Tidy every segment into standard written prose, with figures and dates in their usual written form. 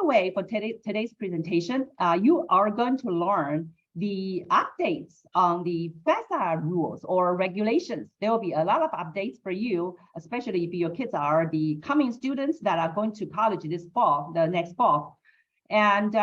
the way, for today's presentation, you are going to learn the updates on the FAFSA rules or regulations. There will be a lot of updates for you, especially if your kids are the coming students that are going to college this fall, the next fall. And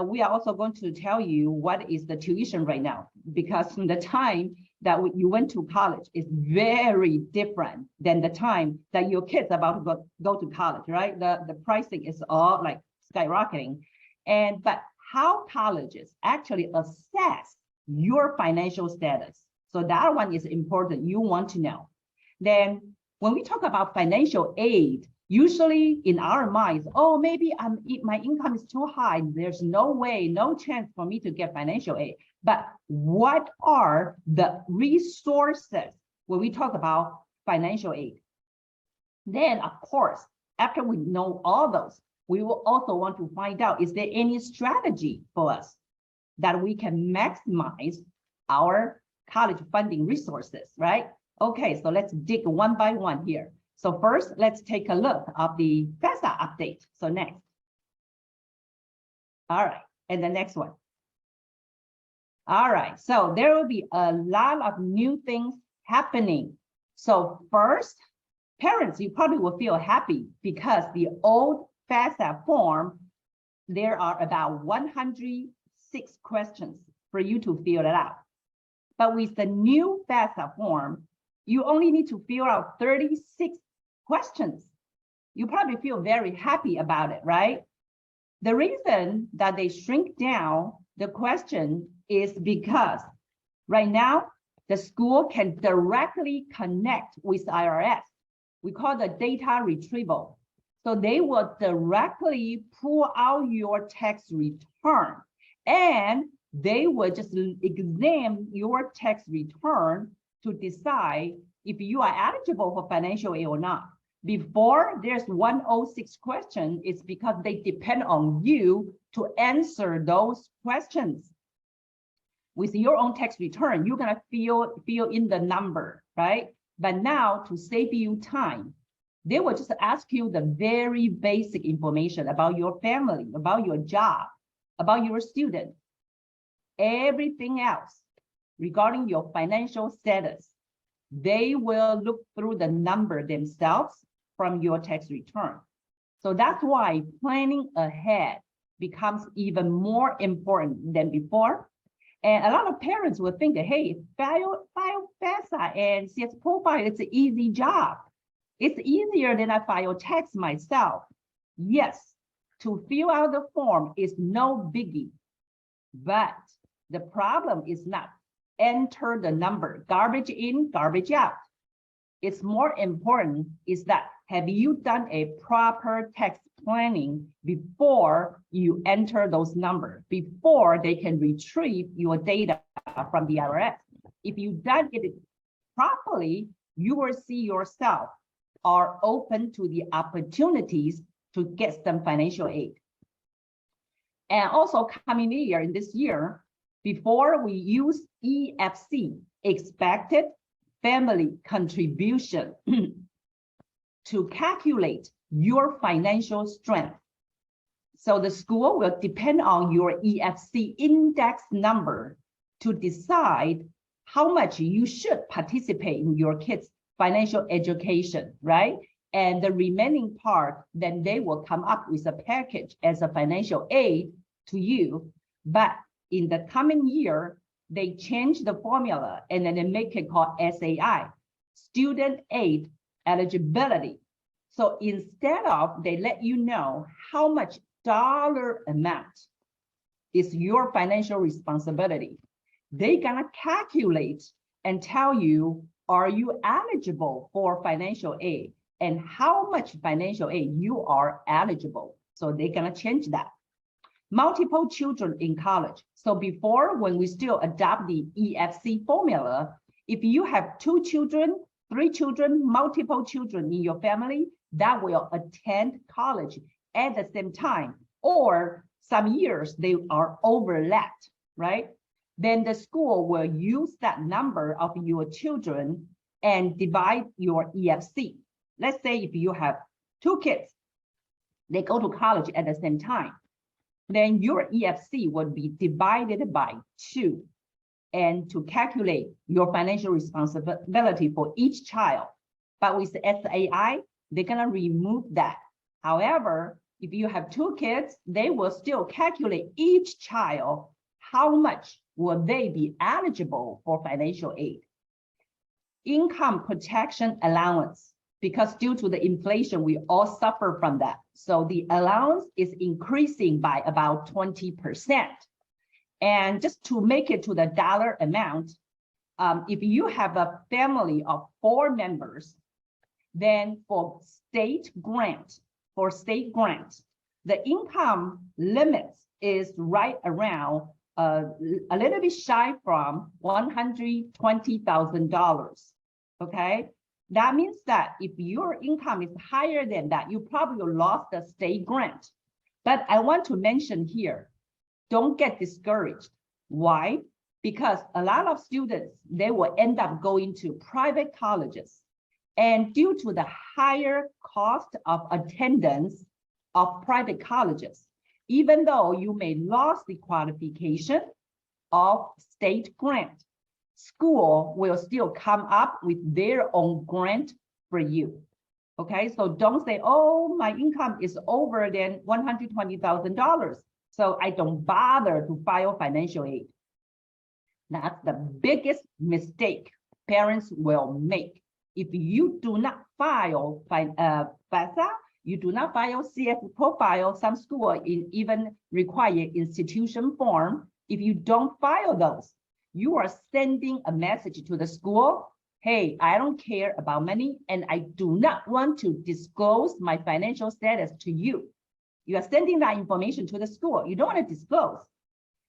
we are also going to tell you what is the tuition right now, because from the time that you went to college is very different than the time that your kids are about to go to college, right? The pricing is all like skyrocketing. But how colleges actually assess your financial status. So that one is important, you want to know. Then when we talk about financial aid, usually in our minds, oh, maybe my income is too high. There's no way, no chance for me to get financial aid. But what are the resources when we talk about financial aid? Then, of course, after we know all those, we will also want to find out, is there any strategy for us that we can maximize our college funding resources, right? Okay, so let's dig one by one here. So first, let's take a look at the FAFSA update. So next. All right, and the next one. All right, so there will be a lot of new things happening. So first, parents, you probably will feel happy because the old FAFSA form, there are about 106 questions for you to fill it out. But with the new FAFSA form, you only need to fill out 36 questions. You probably feel very happy about it, right? The reason that they shrink down the question is because right now, the school can directly connect with IRS. We call the data retrieval. So they will directly pull out your tax return and they will just examine your tax return to decide if you are eligible for financial aid or not. Before there's 106 questions, it's because they depend on you to answer those questions. With your own tax return, you're gonna fill in the number, right? But now to save you time, they will just ask you the very basic information about your family, about your job, about your student. Everything else regarding your financial status, they will look through the number themselves from your tax return. So that's why planning ahead becomes even more important than before. And a lot of parents will think that, hey, file FAFSA and CS profile, it's an easy job. It's easier than I file tax myself. Yes, to fill out the form is no biggie, but the problem is not enter the number, garbage in, garbage out. It's more important is that have you done a proper tax planning before you enter those numbers, before they can retrieve your data from the IRS. If you done it properly, you will see yourself are open to the opportunities to get some financial aid. And also coming in this year, before we use EFC, expected family contribution, to calculate your financial strength. So the school will depend on your EFC index number to decide how much you should participate in your kids' financial education, right? And the remaining part, then they will come up with a package as a financial aid to you. But in the coming year, they change the formula and then they make it called SAI, Student Aid Eligibility. So instead of they let you know how much dollar amount is your financial responsibility, they're gonna calculate and tell you, are you eligible for financial aid and how much financial aid you are eligible. So they're gonna change that. Multiple children in college. So before, when we still adopt the EFC formula, if you have 2 children, 3 children, multiple children in your family that will attend college at the same time, or some years they are overlapped, right? Then the school will use that number of your children and divide your EFC. Let's say if you have 2 kids, they go to college at the same time. then your EFC would be divided by 2. And to calculate your financial responsibility for each child. But with the SAI, they're gonna remove that. However, if you have 2 kids, they will still calculate each child, how much will they be eligible for financial aid. Income protection allowance, because due to the inflation, we all suffer from that. So the allowance is increasing by about 20%. And just to make it to the dollar amount, if you have a family of 4 members, then for state grant, the income limit is right around a little bit shy from $120,000. Okay, that means that if your income is higher than that, you probably lost the state grant. But I want to mention here, don't get discouraged. Why? Because a lot of students, they will end up going to private colleges. And due to the higher cost of attendance of private colleges, even though you may lose the qualification of state grant, school will still come up with their own grant for you. Okay, so don't say, oh, my income is over than $120,000. So I don't bother to file financial aid. That's the biggest mistake parents will make. If you do not file FAFSA, you do not file CF profile, some school even require institution form. If you don't file those, you are sending a message to the school, hey, I don't care about money and I do not want to disclose my financial status to you. You are sending that information to the school. You don't want to disclose.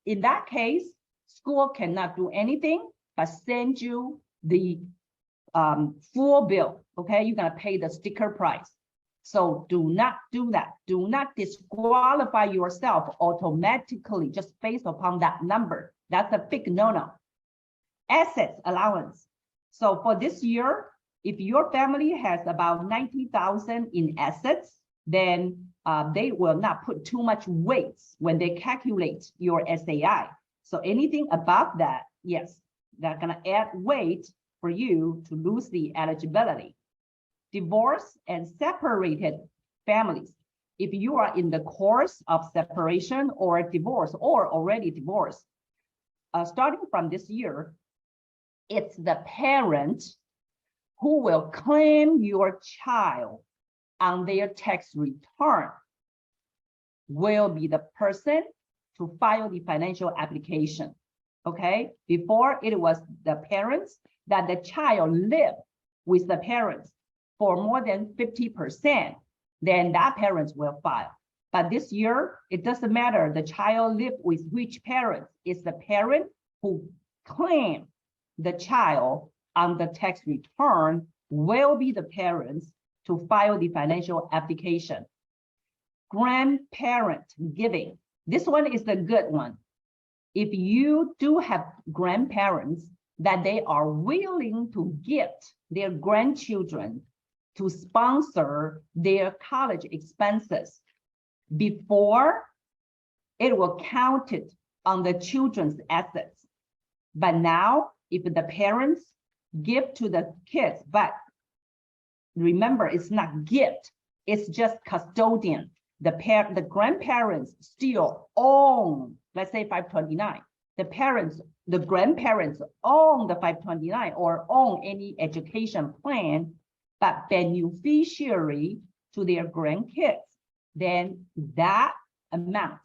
In that case, school cannot do anything but send you the full bill. Okay, you're gonna pay the sticker price. So do not do that. Do not disqualify yourself automatically just based upon that number. That's a big no-no. Assets allowance. So for this year, if your family has about 90,000 in assets, then they will not put too much weight when they calculate your SAI. So anything above that, yes, they're gonna add weight for you to lose the eligibility. Divorce and separated families. If you are in the course of separation or divorce or already divorced, starting from this year, it's the parent who will claim your child on their tax return will be the person to file the financial application. Okay, before it was the parents that the child lived with the parents for more than 50%, then that parents will file. But this year, it doesn't matter the child lived with which parent. It's the parent who claim the child on the tax return will be the parents to file the financial application. Grandparent giving. This one is the good one. If you do have grandparents that they are willing to gift their grandchildren to sponsor their college expenses, before it will count it on the children's assets. But now, if the parents give to the kids, but remember, it's not gift, it's just custodian. The grandparents still own, let's say 529. The grandparents own the 529 or own any education plan, but beneficiary to their grandkids, then that amount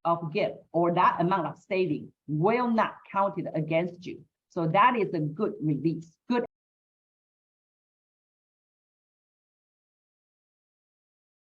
of gift or that amount of saving will not count it against you. So that is a good release, good